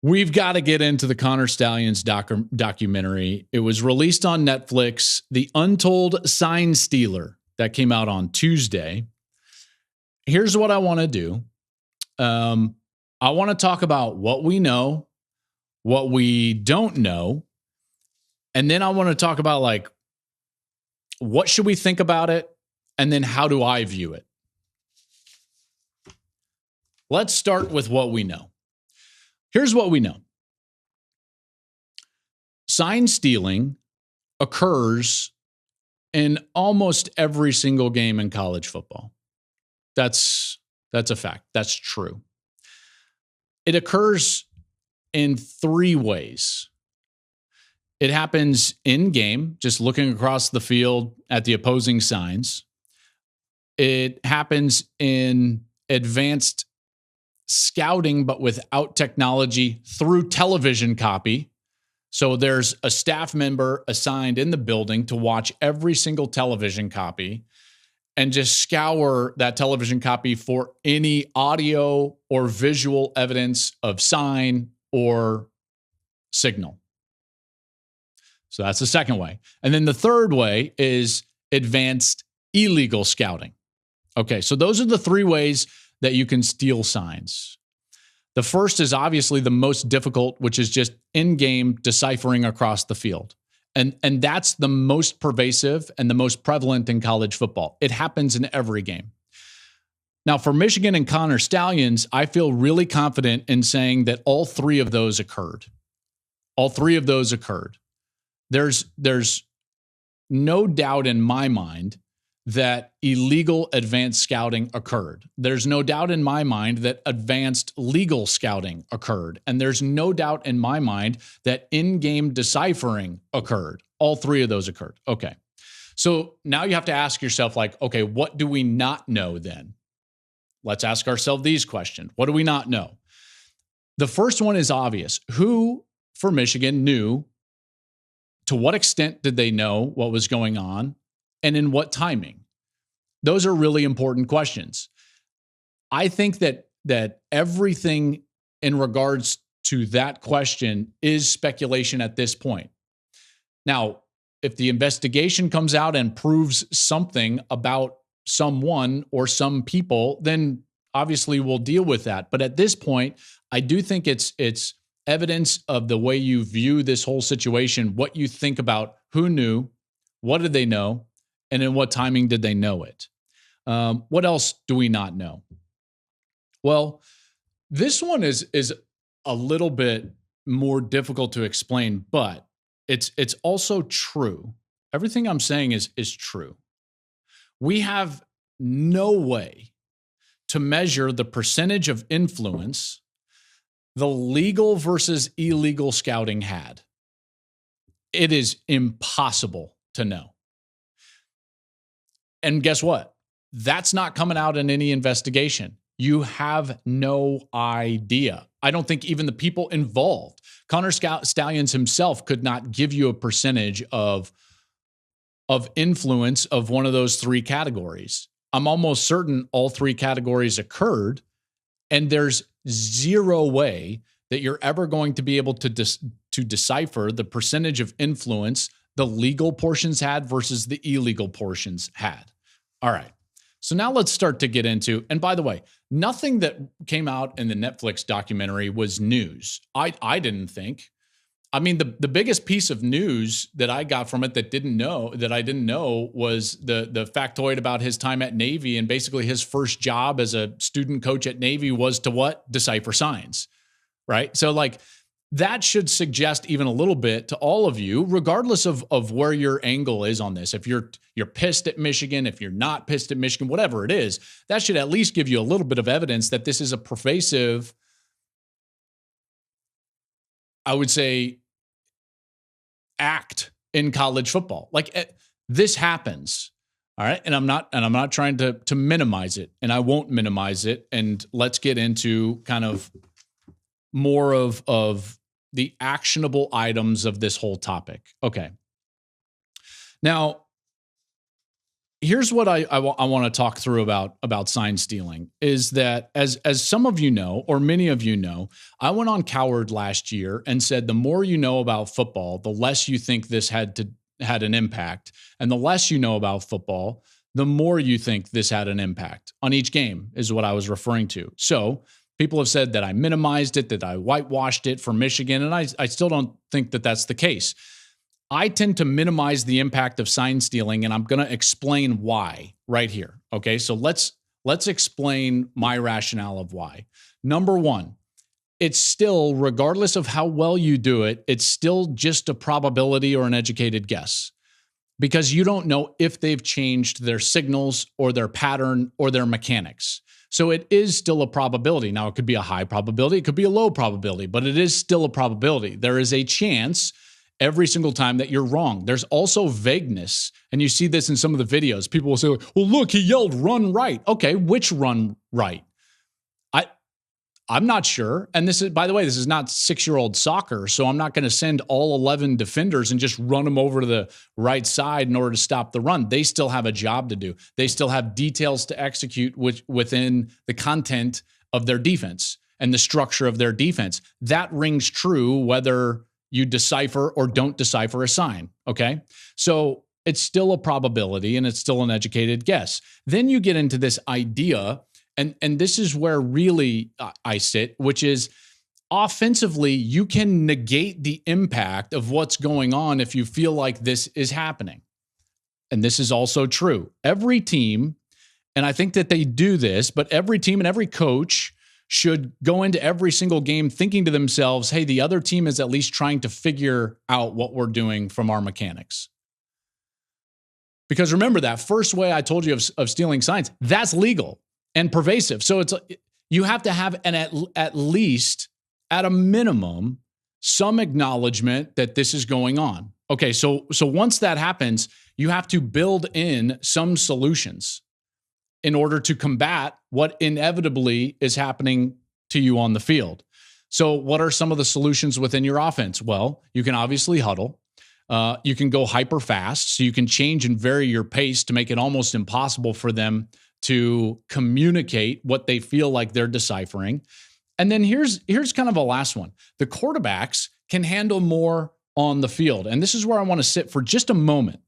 We've got to get into the Connor Stalions documentary. It was released on Netflix, The Untold Sign Stealer, that came out on Tuesday. Here's what I want to do. I want to talk about what we know, what we don't know, and then I want to talk about, like, what should we think about it, and then how do I view it? Let's start with what we know. Here's what we know. Sign stealing occurs in almost every single game in college football. That's a fact. That's true. It occurs in three ways. It happens in game, just looking across the field at the opposing signs. It happens in advanced scouting, but without technology, through television copy. So there's a staff member assigned in the building to watch every single television copy and just scour that television copy for any audio or visual evidence of sign or signal. So that's the second way. And then the third way is advanced illegal scouting. Okay, so those are the three ways that you can steal signs. The first is obviously the most difficult, which is just in-game deciphering across the field. And that's the most pervasive and the most prevalent in college football. It happens in every game. Now, for Michigan and Connor Stalions, I feel really confident in saying that all three of those occurred. All three of those occurred. There's no doubt in my mind that illegal advanced scouting occurred. There's no doubt in my mind that advanced legal scouting occurred. And there's no doubt in my mind that in-game deciphering occurred. All three of those occurred. Okay. So now you have to ask yourself, like, okay, what do we not know then? Let's ask ourselves these questions. What do we not know? The first one is obvious. Who, for Michigan, knew? To what extent did they know what was going on? And in what timing? Those are really important questions. I think that everything in regards to that question is speculation at this point. Now, if the investigation comes out and proves something about someone or some people, then obviously we'll deal with that. But at this point, I do think it's evidence of the way you view this whole situation, what you think about who knew, what did they know, and in what timing did they know it? What else do we not know? Well, this one is a little bit more difficult to explain, but it's also true. Everything I'm saying is true. We have no way to measure the percentage of influence the legal versus illegal scouting had. It is impossible to know. And guess what? That's not coming out in any investigation. You have no idea. I don't think even the people involved, Connor Stalions himself, could not give you a percentage of influence of one of those three categories. I'm almost certain all three categories occurred, and there's zero way that you're ever going to be able to decipher the percentage of influence the legal portions had versus the illegal portions had. All right. So now let's start to get into, and by the way, nothing that came out in the Netflix documentary was news. I didn't think. I mean, the biggest piece of news that I got from it that I didn't know was the factoid about his time at Navy, and basically his first job as a student coach at Navy was to what? Decipher signs, right? So like that should suggest even a little bit to all of you, regardless of where your angle is on this. If you're pissed at Michigan, if you're not pissed at Michigan, whatever it is, that should at least give you a little bit of evidence that this is a pervasive, I would say, act in college football. Like this happens. All right. And I'm not trying to minimize it, and I won't minimize it. And let's get into kind of more of the actionable items of this whole topic. Okay. Now, here's what I want to talk through about sign stealing is that as some of you know, or many of you know, I went on Coward last year and said the more you know about football, the less you think this had an impact, and the less you know about football, the more you think this had an impact on each game is what I was referring to. So people have said that I minimized it, that I whitewashed it for Michigan, and I still don't think that that's the case. I tend to minimize the impact of sign stealing, and I'm going to explain why right here. Okay, so let's explain my rationale of why. Number one, it's still, regardless of how well you do it, it's still just a probability or an educated guess, because you don't know if they've changed their signals or their pattern or their mechanics. So it is still a probability. Now, it could be a high probability, it could be a low probability, but it is still a probability. There is a chance every single time that you're wrong. There's also vagueness, and you see this in some of the videos. People will say, well, look, he yelled run right. Okay, which run right? I'm not sure. And this is, by the way, this is not 6-year-old soccer, so I'm not going to send all 11 defenders and just run them over to the right side in order to stop the run. They still have a job to do. They still have details to execute within the content of their defense and the structure of their defense. That rings true whether you decipher or don't decipher a sign, okay? So it's still a probability and it's still an educated guess. Then you get into this idea, and this is where really I sit, which is offensively, you can negate the impact of what's going on if you feel like this is happening. And this is also true. Every team, and I think that they do this, but every team and every coach should go into every single game thinking to themselves, hey, the other team is at least trying to figure out what we're doing from our mechanics. Because remember, that first way I told you of stealing signs, that's legal and pervasive. So you have to have at least, at a minimum, some acknowledgement that this is going on. Okay, so once that happens, you have to build in some solutions in order to combat what inevitably is happening to you on the field. So what are some of the solutions within your offense? Well, you can obviously huddle. You can go hyper fast, so you can change and vary your pace to make it almost impossible for them to communicate what they feel like they're deciphering. And then here's kind of a last one. The quarterbacks can handle more on the field. And this is where I want to sit for just a moment.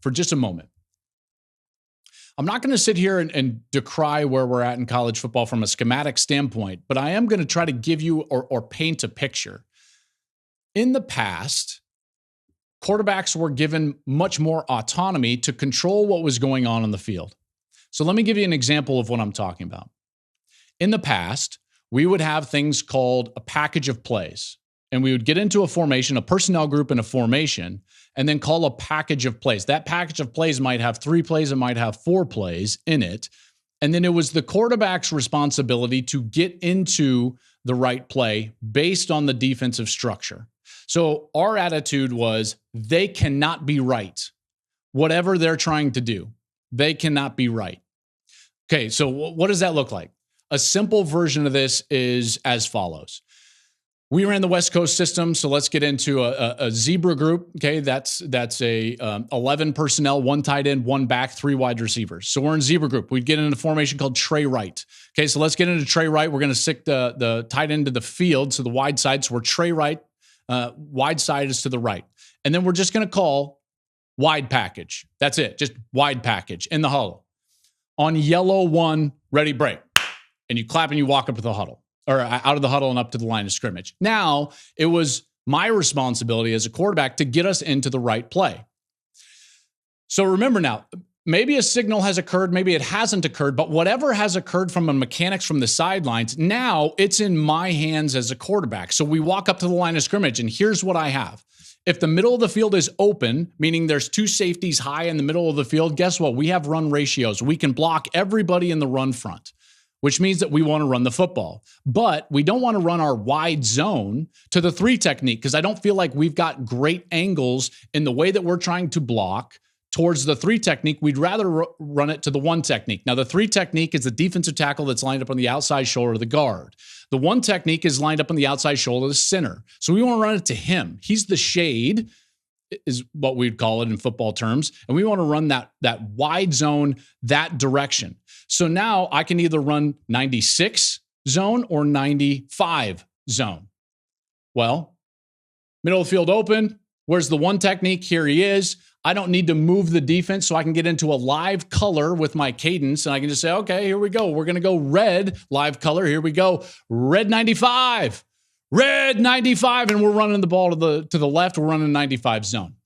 I'm not going to sit here and decry where we're at in college football from a schematic standpoint, but I am going to try to give you or paint a picture. In the past, quarterbacks were given much more autonomy to control what was going on the field. So let me give you an example of what I'm talking about. In the past, we would have things called a package of plays, and we would get into a formation, a personnel group in a formation, and then call a package of plays. That package of plays might have 3 plays, it might have 4 plays in it. And then it was the quarterback's responsibility to get into the right play based on the defensive structure. So our attitude was they cannot be right. Whatever they're trying to do, they cannot be right. Okay, so what does that look like? A simple version of this is as follows. We ran the West Coast system, so let's get into a zebra group. Okay, that's a 11 personnel, 1 tight end, 1 back, 3 wide receivers. So we're in zebra group. We'd get into a formation called Trey right. Okay, so let's get into Trey right. We're going to stick the tight end to the field, so the wide side. So we're Trey right. Wide side is to the right. And then we're just going to call wide package. That's it, just wide package in the huddle. On yellow 1, ready, break. And you clap and you walk up to the huddle, or out of the huddle and up to the line of scrimmage. Now, it was my responsibility as a quarterback to get us into the right play. So remember now, maybe a signal has occurred, maybe it hasn't occurred, but whatever has occurred from a mechanics from the sidelines, now it's in my hands as a quarterback. So we walk up to the line of scrimmage, and here's what I have. If the middle of the field is open, meaning there's 2 safeties high in the middle of the field, guess what? We have run ratios. We can block everybody in the run front, which means that we want to run the football. But we don't want to run our wide zone to the 3 technique, because I don't feel like we've got great angles in the way that we're trying to block towards the 3 technique. We'd rather run it to the 1 technique. Now, the 3 technique is the defensive tackle that's lined up on the outside shoulder of the guard. The 1 technique is lined up on the outside shoulder of the center. So we want to run it to him. He's the shade is what we'd call it in football terms. And we want to run that wide zone that direction. So now I can either run 96 zone or 95 zone. Well, middle of the field open. Where's the one technique? Here he is. I don't need to move the defense, so I can get into a live color with my cadence, and I can just say, okay, here we go. We're going to go red, live color. Here we go. Red 95. Red 95, and we're running the ball to the left. We're running 95 zone.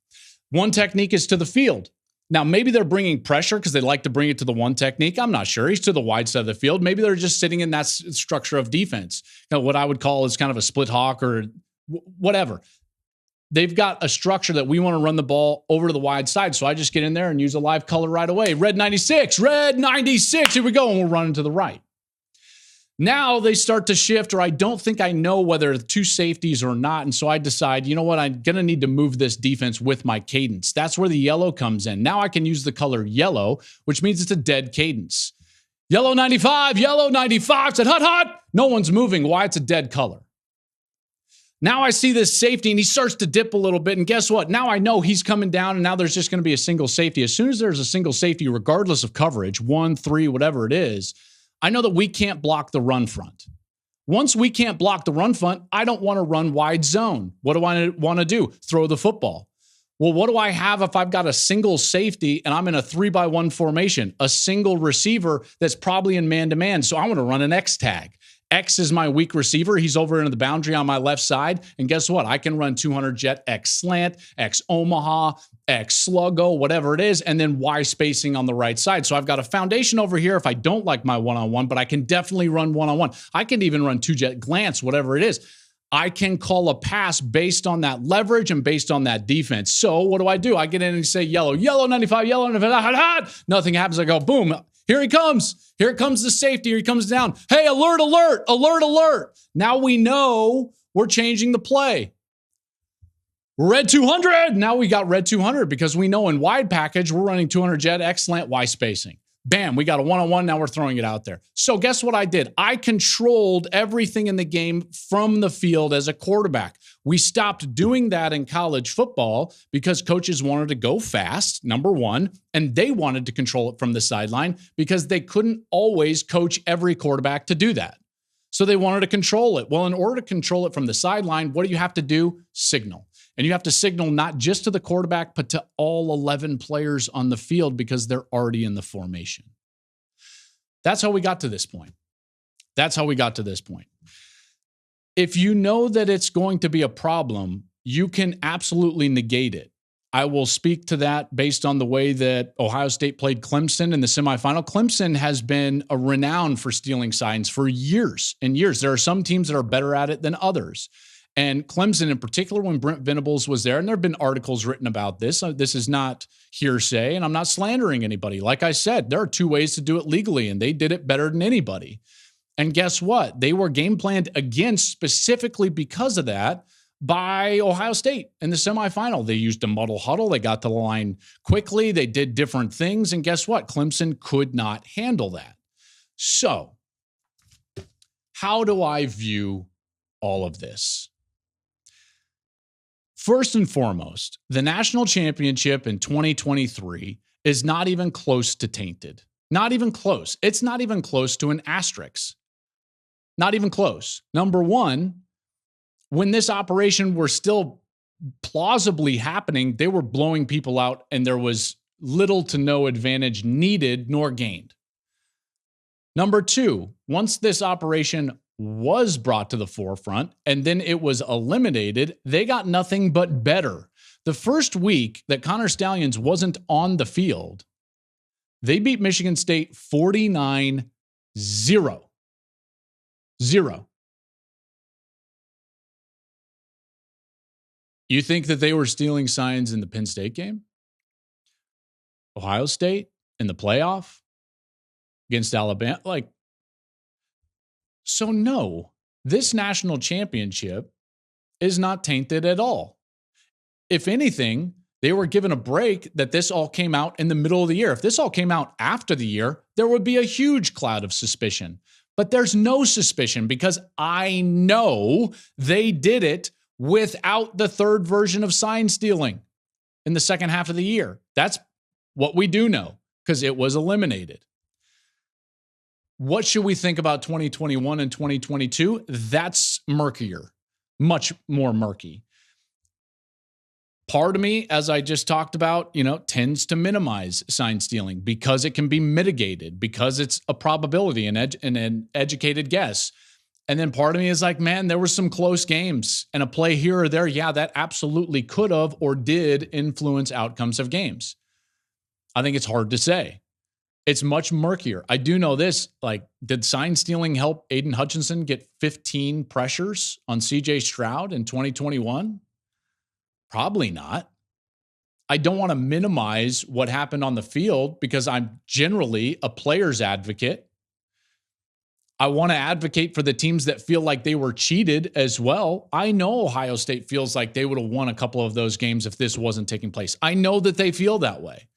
One technique is to the field. Now, maybe they're bringing pressure because they like to bring it to the one technique. I'm not sure. He's to the wide side of the field. Maybe they're just sitting in that structure of defense. What I would call is kind of a split hawk or whatever. They've got a structure that we want to run the ball over to the wide side. So I just get in there and use a live color right away. Red 96, red 96. Here we go. And we're running to the right. Now they start to shift, or I don't think I know whether two safeties or not. And so I decide, you know what? I'm going to need to move this defense with my cadence. That's where the yellow comes in. Now I can use the color yellow, which means it's a dead cadence. Yellow 95, yellow 95. Said, hut, hut. No one's moving. Why? It's a dead color. Now I see this safety, and he starts to dip a little bit. And guess what? Now I know he's coming down, and now there's just going to be a single safety. As soon as there's a single safety, regardless of coverage, 1, 3, whatever it is, I know that we can't block the run front. Once we can't block the run front, I don't want to run wide zone. What do I want to do? Throw the football. Well, what do I have if I've got a single safety and I'm in a 3-by-1 formation, a single receiver that's probably in man-to-man? So I want to run an X tag. X is my weak receiver. He's over into the boundary on my left side. And guess what? I can run 200 jet X slant, X Omaha, X sluggo, whatever it is, and then Y spacing on the right side. So I've got a foundation over here if I don't like my one-on-one, but I can definitely run one-on-one. I can even run 2-jet glance, whatever it is. I can call a pass based on that leverage and based on that defense. So what do? I get in and say yellow, yellow 95, yellow 95, nothing happens. I go, boom. Here he comes. Here comes the safety. Here he comes down. Hey, alert, alert, alert, alert. Now we know we're changing the play. Red 200. Now we got red 200 because we know in wide package, we're running 200 jet, X slant, Y spacing. Bam, we got a one-on-one. Now we're throwing it out there. So guess what I did? I controlled everything in the game from the field as a quarterback. We stopped doing that in college football because coaches wanted to go fast, number one, and they wanted to control it from the sideline because they couldn't always coach every quarterback to do that. So they wanted to control it. Well, in order to control it from the sideline, what do you have to do? Signal. And you have to signal not just to the quarterback, but to all 11 players on the field because they're already in the formation. That's how we got to this point. That's how we got to this point. If you know that it's going to be a problem, you can absolutely negate it. I will speak to that based on the way that Ohio State played Clemson in the semifinal. Clemson has been a renown for stealing signs for years and years. There are some teams that are better at it than others. And Clemson in particular, when Brent Venables was there, and there have been articles written about this. This is not hearsay, and I'm not slandering anybody. Like I said, there are two ways to do it legally, and they did it better than anybody. And guess what? They were game planned against specifically because of that by Ohio State in the semifinal. They used a muddle huddle. They got to the line quickly. They did different things. And guess what? Clemson could not handle that. So how do I view all of this? First and foremost, the national championship in 2023 is not even close to tainted. Not even close. It's not even close to an asterisk. Not even close. Number one, when this operation were still plausibly happening, they were blowing people out and there was little to no advantage needed nor gained. Number two, once this operation was brought to the forefront and then it was eliminated, they got nothing but better. The first week that Connor Stalions wasn't on the field, they beat Michigan State 49-0. 0. You think that they were stealing signs in the Penn State game? Ohio State in the playoff against Alabama? So no, this national championship is not tainted at all. If anything, they were given a break that this all came out in the middle of the year. If this all came out after the year, there would be a huge cloud of suspicion. But there's no suspicion because I know they did it without the third version of sign stealing. in the second half of the year. That's what we do know because it was eliminated. What should we think about 2021 and 2022? That's murkier, much more murky. Part of me, as I just talked about, tends to minimize sign stealing because it can be mitigated, because it's a probability and an educated guess. And then part of me is like, man, there were some close games and a play here or there. Yeah, that absolutely could have or did influence outcomes of games. I think it's hard to say. It's much murkier. I do know this, did sign stealing help Aiden Hutchinson get 15 pressures on CJ Stroud in 2021? Probably not. I don't want to minimize what happened on the field because I'm generally a player's advocate. I want to advocate for the teams that feel like they were cheated as well. I know Ohio State feels like they would have won a couple of those games if this wasn't taking place. I know that they feel that way.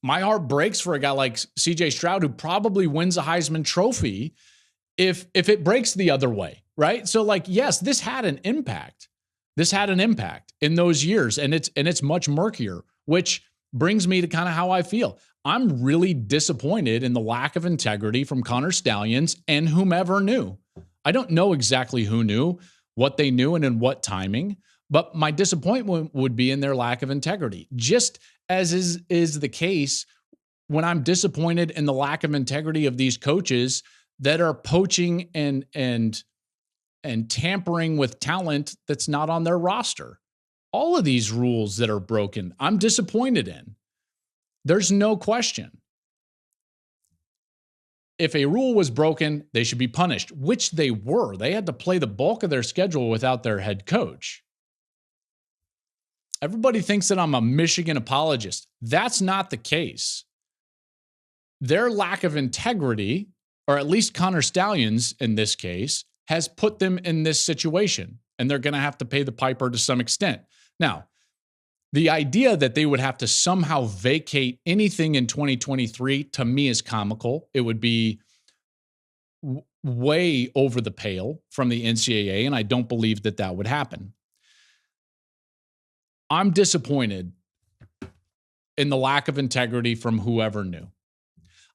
My heart breaks for a guy like CJ Stroud who probably wins a Heisman Trophy if it breaks the other way, right? So yes, this had an impact. This had an impact in those years, and it's much murkier, which brings me to kind of how I feel. I'm really disappointed in the lack of integrity from Connor Stalions and whomever knew. I don't know exactly who knew, what they knew, and in what timing, but my disappointment would be in their lack of integrity, just as is the case when I'm disappointed in the lack of integrity of these coaches that are poaching and tampering with talent that's not on their roster. All of these rules that are broken, I'm disappointed in. There's no question. If a rule was broken, they should be punished, which they were. They had to play the bulk of their schedule without their head coach. Everybody thinks that I'm a Michigan apologist. That's not the case. Their lack of integrity, or at least Connor Stalions in this case, has put them in this situation, and they're going to have to pay the piper to some extent. Now, the idea that they would have to somehow vacate anything in 2023 to me is comical. It would be way over the pale from the NCAA, and I don't believe that would happen. I'm disappointed in the lack of integrity from whoever knew.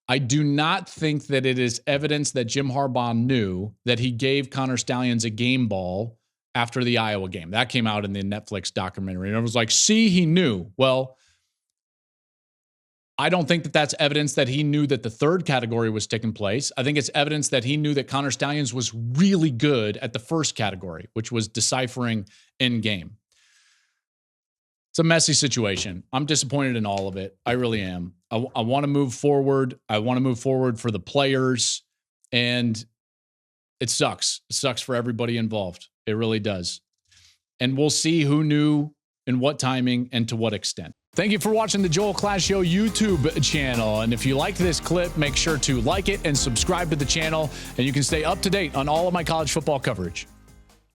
I do not think that it is evidence that Jim Harbaugh knew that he gave Connor Stalions a game ball after the Iowa game. That came out in the Netflix documentary. And it was like, see, he knew. Well, I don't think that that's evidence that he knew that the third category was taking place. I think it's evidence that he knew that Connor Stalions was really good at the first category, which was deciphering in game. It's a messy situation. I'm disappointed in all of it. I really am. I want to move forward. I want to move forward for the players, and it sucks. It sucks for everybody involved. It really does. And we'll see who knew in what timing and to what extent. Thank you for watching the Joel Klatt Show YouTube channel. And if you liked this clip, make sure to like it and subscribe to the channel, and you can stay up to date on all of my college football coverage.